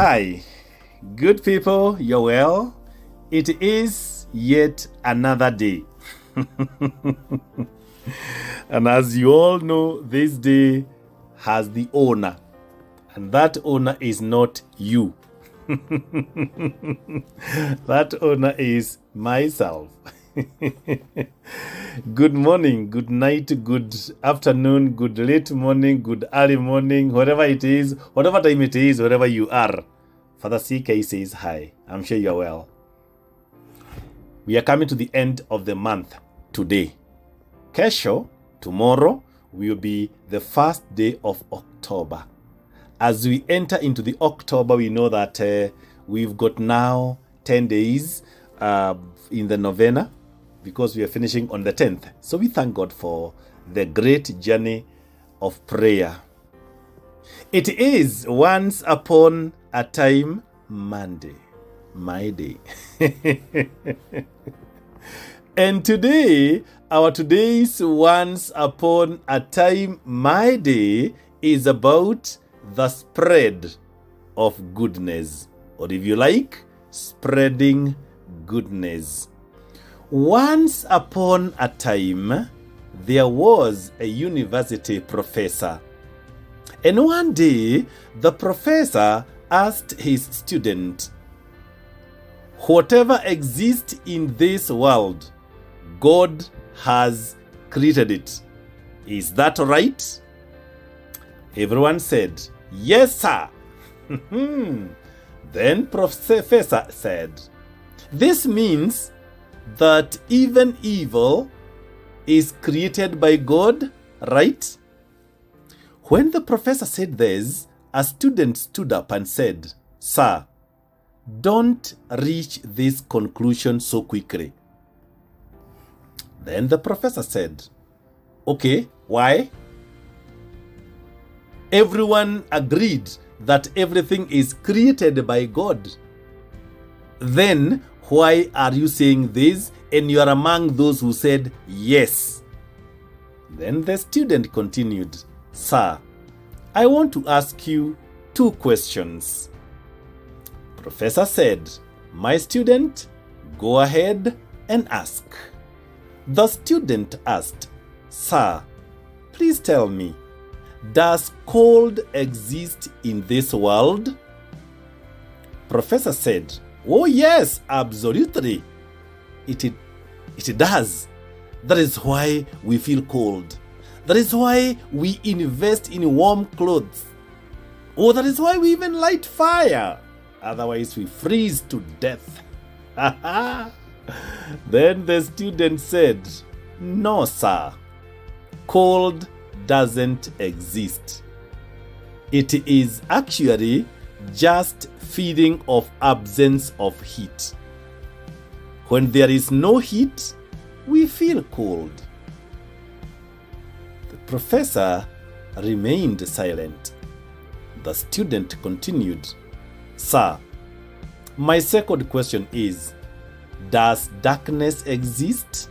Hi, good people, you're well. It is yet another day. And as you all know, this day has the owner, and that owner is not you. That owner is myself. Good morning, good night, good afternoon, good late morning, good early morning, whatever it is, whatever time it is, wherever you are. Father CK says hi. I'm sure you're well. We are coming to the end of the month today. Kesho, tomorrow, will be the first day of October. As we enter into the October, we know that we've got now 10 days in the novena, because we are finishing on the 10th. So we thank God for the great journey of prayer. It is once upon a time Monday, Myday. And today, our today's once upon a time Myday is about the spread of goodness, or if you like, spreading goodness. Once upon a time, there was a university professor. And one day, the professor asked his student, whatever exists in this world, God has created it. Is that right? Everyone said, yes, sir. Then professor said, this means that even evil is created by God, right? When the professor said this, a student stood up and said, sir, don't reach this conclusion so quickly. Then the professor said, okay, why? Everyone agreed that everything is created by God. Then why are you saying this and you are among those who said yes? Then the student continued, sir, I want to ask you two questions. Professor said, my student, go ahead and ask. The student asked, sir, please tell me, does cold exist in this world? Professor said, oh yes, absolutely. It does. That is why we feel cold. That is why we invest in warm clothes. Oh, that is why we even light fire. Otherwise, we freeze to death. Then the student said, no, sir. Cold doesn't exist. It is actually just feeling of absence of heat. When there is no heat, we feel cold. The professor remained silent. The student continued, sir, my second question is, does darkness exist?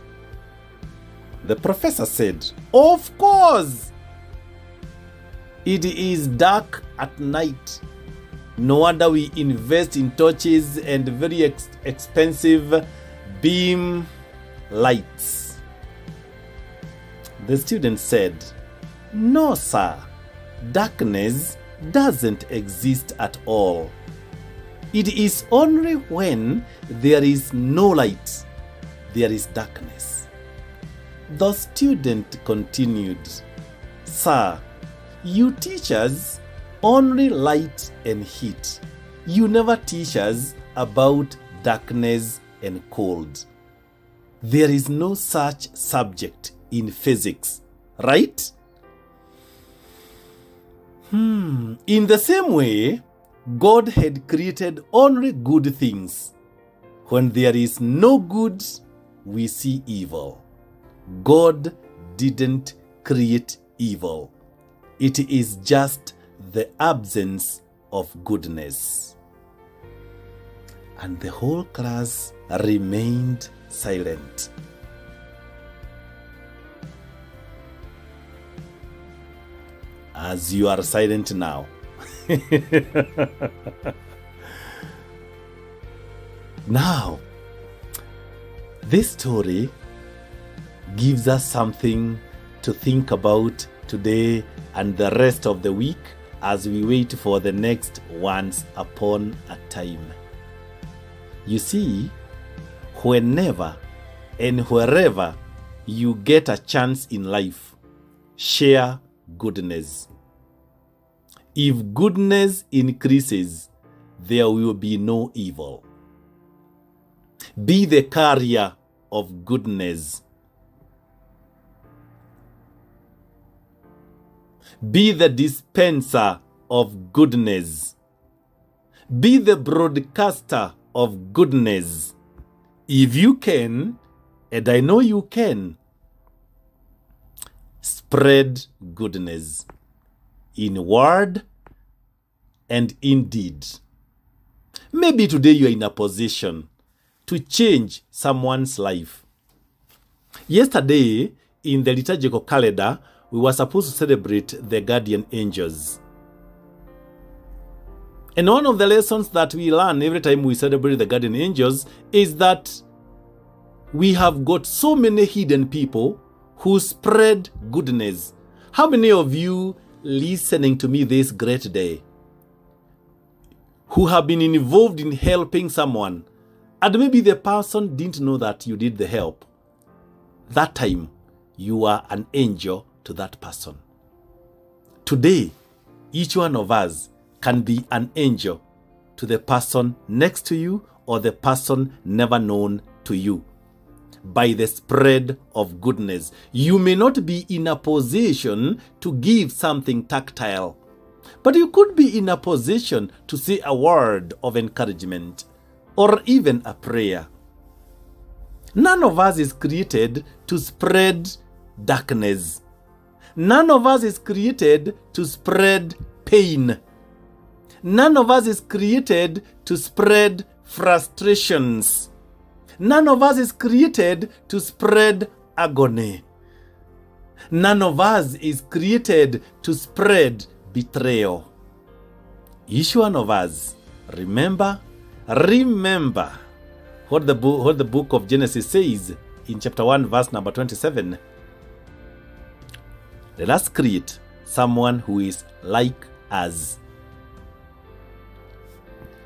The professor said, of course. It is dark at night. No wonder we invest in torches and very expensive beam lights. The student said, no, sir. Darkness doesn't exist at all. It is only when there is no light, there is darkness. The student continued, sir, you teach us only light and heat. You never teach us about darkness and cold. There is no such subject in physics, right? In the same way, God had created only good things. When there is no good, we see evil. God didn't create evil. It is just the absence of goodness. And the whole class remained silent. As you are silent now, Now, this story gives us something to think about today and the rest of the week as we wait for the next Once Upon a Time. You see, whenever and wherever you get a chance in life, share goodness. If goodness increases, there will be no evil. Be the carrier of goodness. Be the dispenser of goodness. Be the broadcaster of goodness. If you can, and I know you can, spread goodness in word and in deed. Maybe today you are in a position to change someone's life. Yesterday, in the liturgical calendar, we were supposed to celebrate the guardian angels. And one of the lessons that we learn every time we celebrate the guardian angels is that we have got so many hidden people who spread goodness. How many of you listening to me this great day who have been involved in helping someone, and maybe the person didn't know that you did the help? That time, you are an angel to that person. Today, each one of us can be an angel to the person next to you or the person never known to you by the spread of goodness. You may not be in a position to give something tactile, but you could be in a position to say a word of encouragement or even a prayer. None of us is created to spread darkness. None of us is created to spread pain. None of us is created to spread frustrations. None of us is created to spread agony. None of us is created to spread betrayal. Each one of us, remember what the book of Genesis says in chapter 1, verse number 27. Let us create someone who is like us.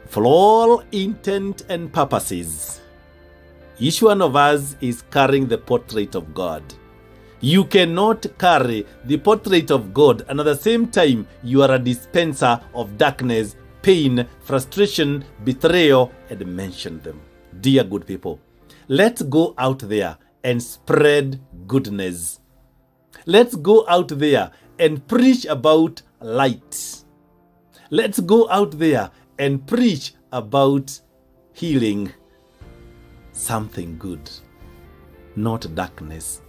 For all intent and purposes, each one of us is carrying the portrait of God. You cannot carry the portrait of God and at the same time you are a dispenser of darkness, pain, frustration, betrayal, and mention them. Dear good people, let's go out there and spread goodness. Let's go out there and preach about light. Let's go out there and preach about healing. Something good, not darkness,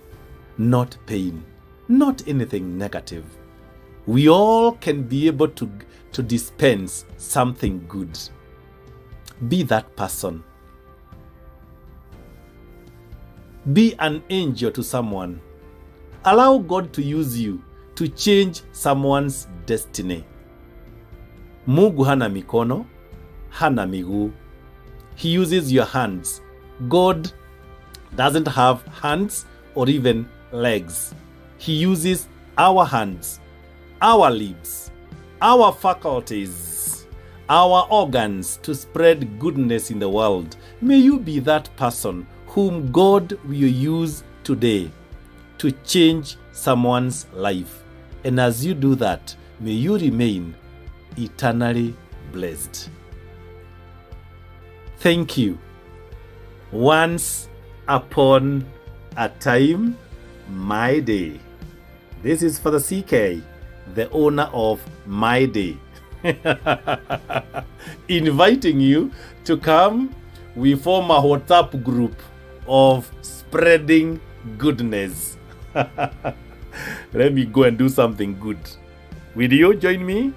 not pain, not anything negative. We all can be able to dispense something good. Be that person. Be an angel to someone. Allow God to use you to change someone's destiny. Mungu hana mikono, hana miguu. He uses your hands. God doesn't have hands or even legs. He uses our hands, our lips, our faculties, our organs to spread goodness in the world. May you be that person whom God will use today to change someone's life. And as you do that, may you remain eternally blessed. Thank you. Once upon a time, Myday. This is for the CK, the owner of Myday, inviting you to come. We form a WhatsApp group of spreading goodness. Let me go and do something good. Will you join me?